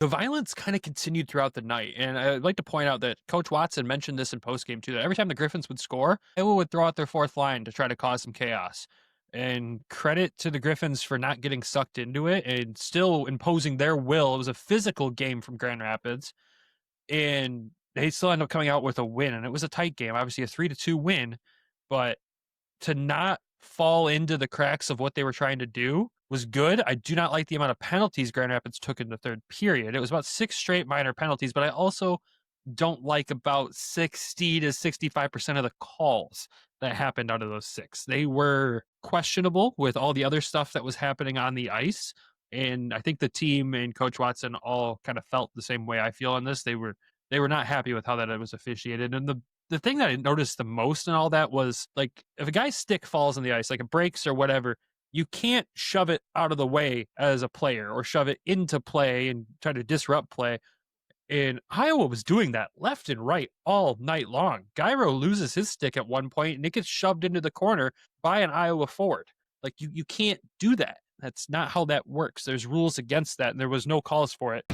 The violence kind of continued throughout the night, and I'd like to point out that Coach Watson mentioned this in postgame too. That every time the Griffins would score, Iowa would throw out their fourth line to try to cause some chaos. And credit to the Griffins for not getting sucked into it and still imposing their will. It was a physical game from Grand Rapids, and they still end up coming out with a win. And it was a tight game, obviously a 3-2 win, but to not fall into the cracks of what they were trying to do was good. I do not like the amount of penalties Grand Rapids took in the third period. It was about 6 straight minor penalties, but I also don't like about 60 to 65% of the calls that happened out of those 6. They were questionable with all the other stuff that was happening on the ice. And I think the team and Coach Watson all kind of felt the same way I feel on this. They were not happy with how that it was officiated. And the thing that I noticed the most in all that was, like, if a guy's stick falls on the ice, like it breaks or whatever, you can't shove it out of the way as a player or shove it into play and try to disrupt play. And Iowa was doing that left and right all night long. Gyro loses his stick at one point and it gets shoved into the corner by an Iowa forward. Like, you can't do that. That's not how that works. There's rules against that, and there was no calls for it.